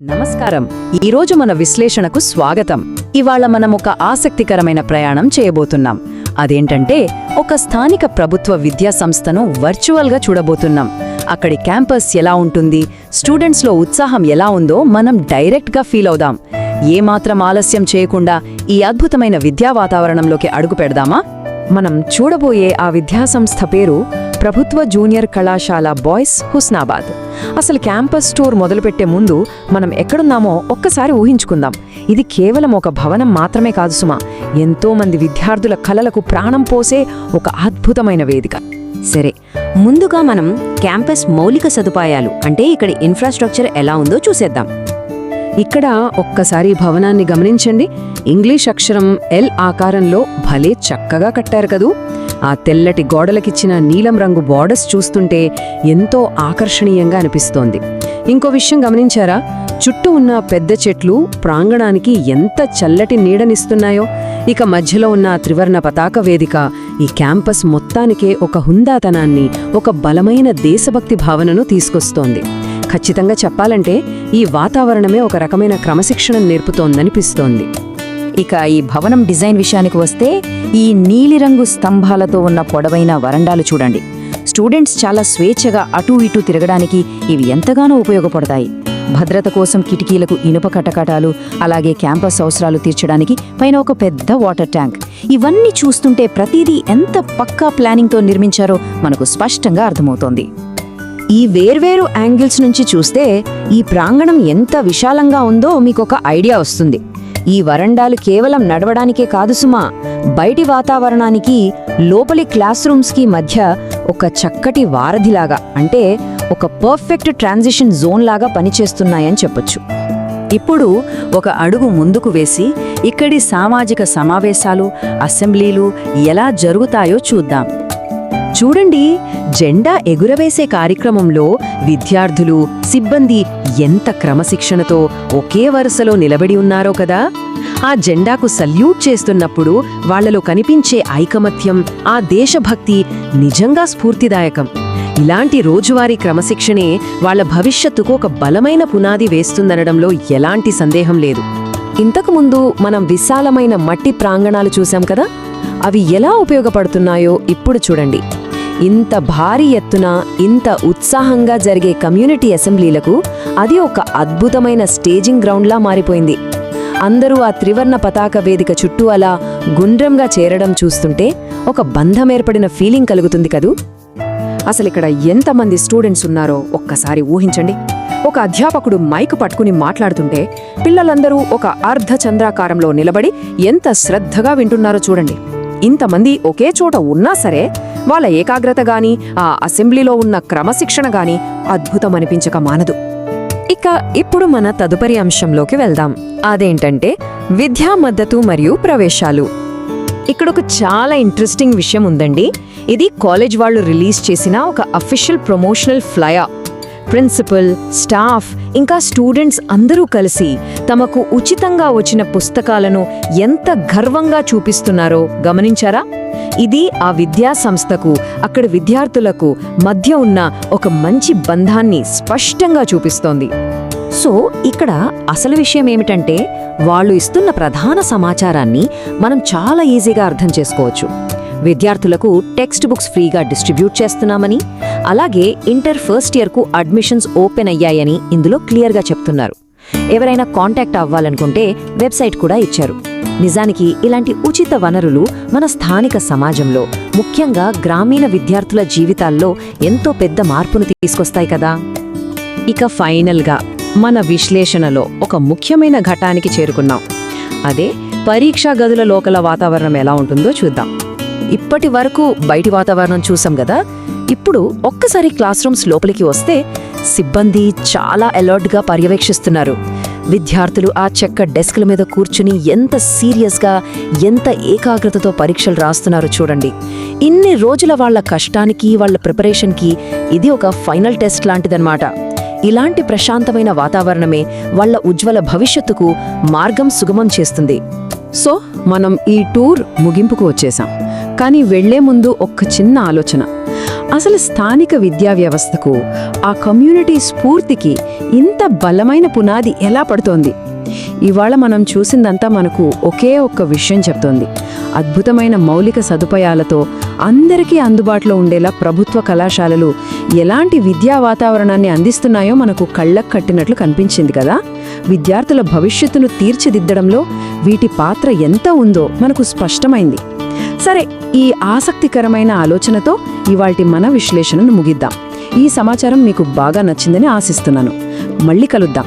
నమస్కారం. ఈరోజు మన విశ్లేషణకు స్వాగతం. ఇవాళ మనం ఒక ఆసక్తికరమైన ప్రయాణం చేయబోతున్నాం. అదేంటంటే ఒక స్థానిక ప్రభుత్వ విద్యా సంస్థను వర్చువల్గా చూడబోతున్నాం. అక్కడి క్యాంపస్ ఎలా ఉంటుంది, స్టూడెంట్స్లో ఉత్సాహం ఎలా ఉందో మనం డైరెక్ట్గా ఫీల్ అవుదాం. ఏమాత్రం ఆలస్యం చేయకుండా ఈ అద్భుతమైన విద్యా వాతావరణంలోకి అడుగు పెడదామా? మనం చూడబోయే ఆ విద్యాసంస్థ పేరు ప్రభుత్వ జూనియర్ కళాశాల బాయ్స్ హుస్నాబాద్. అసలు క్యాంపస్ టూర్ మొదలుపెట్టే ముందు మనం ఎక్కడున్నామో ఒక్కసారి ఊహించుకుందాం. ఇది కేవలం ఒక భవనం మాత్రమే కాదు సుమా, ఎంతో మంది విద్యార్థుల కలలకు ప్రాణం పోసే ఒక అద్భుతమైన వేదిక. సరే, ముందుగా మనం క్యాంపస్ మౌలిక సదుపాయాలు అంటే ఇక్కడ ఇన్ఫ్రాస్ట్రక్చర్ ఎలా ఉందో చూసేద్దాం. ఇక్కడ ఒక్కసారి భవనాన్ని గమనించండి. ఇంగ్లీష్ అక్షరం ఎల్ ఆకారంలో భలే చక్కగా కట్టారు కదూ. ఆ తెల్లటి గోడలకిచ్చిన నీలం రంగు బోర్డర్స్ చూస్తుంటే ఎంతో ఆకర్షణీయంగా అనిపిస్తోంది. ఇంకో విషయం గమనించారా? చుట్టూ ఉన్న పెద్ద చెట్లు ప్రాంగణానికి ఎంత చల్లటి నీడనిస్తున్నాయో. ఇక మధ్యలో ఉన్న త్రివర్ణ పతాక వేదిక ఈ క్యాంపస్ మొత్తానికే ఒక హుందాతనాన్ని, ఒక బలమైన దేశభక్తి భావనను తీసుకొస్తోంది. ఖచ్చితంగా చెప్పాలంటే ఈ వాతావరణమే ఒక రకమైన క్రమశిక్షణను నేర్పుతోందనిపిస్తోంది. ఇక ఈ భవనం డిజైన్ విషయానికి వస్తే ఈ నీలిరంగు స్తంభాలతో ఉన్న పొడవైన వరండాలు చూడండి. స్టూడెంట్స్ చాలా స్వేచ్ఛగా అటూ ఇటూ తిరగడానికి ఇవి ఎంతగానో ఉపయోగపడతాయి. భద్రత కోసం కిటికీలకు ఇనుప కటకటాలు, అలాగే క్యాంపస్ అవసరాలు తీర్చడానికి పైన ఒక పెద్ద వాటర్ ట్యాంక్. ఇవన్నీ చూస్తుంటే ప్రతిదీ ఎంత పక్కా ప్లానింగ్తో నిర్మించారో మనకు స్పష్టంగా అర్థమవుతోంది. ఈ వేర్వేరు యాంగిల్స్ నుంచి చూస్తే ఈ ప్రాంగణం ఎంత విశాలంగా ఉందో మీకొక ఐడియా వస్తుంది. ఈ వరండాలు కేవలం నడవడానికే కాదు సుమా, బయటి వాతావరణానికి, లోపలి క్లాస్ రూమ్స్కి మధ్య ఒక చక్కటి వారధిలాగా, అంటే ఒక పర్ఫెక్ట్ ట్రాన్సిషన్ జోన్ లాగా పనిచేస్తున్నాయని చెప్పొచ్చు. ఇప్పుడు ఒక అడుగు ముందుకు వేసి ఇక్కడి సామాజిక సమావేశాలు, అసెంబ్లీలు ఎలా జరుగుతాయో చూద్దాం. చూడండి, జెండా ఎగురవేసే కార్యక్రమంలో విద్యార్థులు, సిబ్బంది ఎంత క్రమశిక్షణతో ఒకే వరుసలో నిలబడి ఉన్నారో కదా. ఆ జెండాకు సల్యూట్ చేస్తున్నప్పుడు వాళ్లలో కనిపించే ఐకమత్యం, ఆ దేశభక్తి నిజంగా స్ఫూర్తిదాయకం. ఇలాంటి రోజువారీ క్రమశిక్షణే వాళ్ల భవిష్యత్తుకు ఒక బలమైన పునాది వేస్తుందనడంలో ఎలాంటి సందేహం లేదు. ఇంతకుముందు మనం విశాలమైన మట్టి ప్రాంగణాలు చూశాం కదా, అవి ఎలా ఉపయోగపడుతున్నాయో ఇప్పుడు చూడండి. ఇంత భారీ ఎత్తున, ఇంత ఉత్సాహంగా జరిగే కమ్యూనిటీ అసెంబ్లీలకు అది ఒక అద్భుతమైన స్టేజింగ్ గ్రౌండ్లా మారిపోయింది. అందరూ ఆ త్రివర్ణ పతాక వేదిక చుట్టూ అలా గుండ్రంగా చేరడం చూస్తుంటే ఒక బంధం ఏర్పడిన ఫీలింగ్ కలుగుతుంది కదూ. అసలిక్కడ ఎంతమంది స్టూడెంట్స్ ఉన్నారో ఒక్కసారి ఊహించండి. ఒక అధ్యాపకుడు మైకు పట్టుకుని మాట్లాడుతుంటే పిల్లలందరూ ఒక అర్ధ చంద్రాకారంలో నిలబడి ఎంత శ్రద్ధగా వింటున్నారో చూడండి. ఇంతమంది ఒకే చోట ఉన్నా సరే వాళ్ళ ఏకాగ్రత గాని, ఆ అసెంబ్లీలో ఉన్న క్రమశిక్షణ గాని అద్భుతమనిపించక మానదు. ఇక ఇప్పుడు మన తదుపరి అంశంలోకి వెళ్దాం. అదేంటంటే విద్యా మద్దతు మరియు ప్రవేశాలు. ఇక్కడొక చాలా ఇంట్రెస్టింగ్ విషయం ఉందండి. ఇది కాలేజ్ వాళ్ళు రిలీజ్ చేసిన ఒక official promotional flyer. Principal, staff ఇంకా స్టూడెంట్స్ అందరూ కలిసి తమకు ఉచితంగా వచ్చిన పుస్తకాలను ఎంత గర్వంగా చూపిస్తున్నారో గమనించారా? ఇది ఆ విద్యా సంస్థకు, అక్కడ విద్యార్థులకు మధ్య ఉన్న ఒక మంచి బంధాన్ని స్పష్టంగా చూపిస్తోంది. సో ఇక్కడ అసలు విషయం ఏమిటంటే, వాళ్ళు ఇస్తున్న ప్రధాన సమాచారాన్ని మనం చాలా ఈజీగా అర్థం చేసుకోవచ్చు. విద్యార్థులకు టెక్స్ట్ బుక్స్ ఫ్రీగా డిస్ట్రిబ్యూట్ చేస్తున్నామని, అలాగే ఇంటర్ ఫస్ట్ ఇయర్కు అడ్మిషన్స్ ఓపెన్ అయ్యాయని ఇందులో క్లియర్గా చెప్తున్నారు. ఎవరైనా కాంటాక్ట్ అవ్వాలనుకుంటే వెబ్సైట్ కూడా ఇచ్చారు. నిజానికి ఇలాంటి ఉచిత వనరులు మన స్థానిక సమాజంలో, ముఖ్యంగా గ్రామీణ విద్యార్థుల జీవితాల్లో ఎంతో పెద్ద మార్పును తీసుకొస్తాయి కదా. ఇక ఫైనల్గా మన విశ్లేషణలో ఒక ముఖ్యమైన ఘట్టానికి చేరుకున్నాం. అదే పరీక్షా గదుల లోకల వాతావరణం ఎలా ఉంటుందో చూద్దాం. ఇప్పటి వరకు బయటి వాతావరణం చూసాం కదా. ఇప్పుడు ఒక్కసారి క్లాస్ రూమ్స్ లోపలికి వస్తే సిబ్బంది చాలా అలర్ట్గా పర్యవేక్షిస్తున్నారు. విద్యార్థులు ఆ చెక్క డెస్క్ల మీద కూర్చుని ఎంత సీరియస్గా, ఎంత ఏకాగ్రతతో పరీక్షలు రాస్తున్నారు చూడండి. ఇన్ని రోజుల వాళ్ల కష్టానికి, వాళ్ల ప్రిపరేషన్కి ఇది ఒక ఫైనల్ టెస్ట్ లాంటిదన్నమాట. ఇలాంటి ప్రశాంతమైన వాతావరణమే వాళ్ల ఉజ్వల భవిష్యత్తుకు మార్గం సుగమం చేస్తుంది. సో మనం ఈ టూర్ ముగింపుకు వచ్చేసాం. కానీ వెళ్లే ముందు ఒక్క చిన్న ఆలోచన. అసలు స్థానిక విద్యా వ్యవస్థకు, ఆ కమ్యూనిటీ స్ఫూర్తికి ఇంత బలమైన పునాది ఎలా పడుతోంది? ఇవాళ మనం చూసిందంతా మనకు ఒకే ఒక్క విషయం చెప్తోంది. అద్భుతమైన మౌలిక సదుపాయాలతో అందరికీ అందుబాటులో ఉండేలా ప్రభుత్వ కళాశాలలు ఎలాంటి విద్యా వాతావరణాన్ని అందిస్తున్నాయో మనకు కళ్ళకు కట్టినట్లు కనిపించింది కదా. విద్యార్థుల భవిష్యత్తును తీర్చిదిద్దడంలో వీటి పాత్ర ఎంత ఉందో మనకు స్పష్టమైంది. సరే, ఈ ఆసక్తికరమైన ఆలోచనతో ఇవాల్టి మన విశ్లేషణను ముగిద్దాం. ఈ సమాచారం మీకు బాగా నచ్చిందని ఆశిస్తున్నాను. మళ్ళీ కలుద్దాం.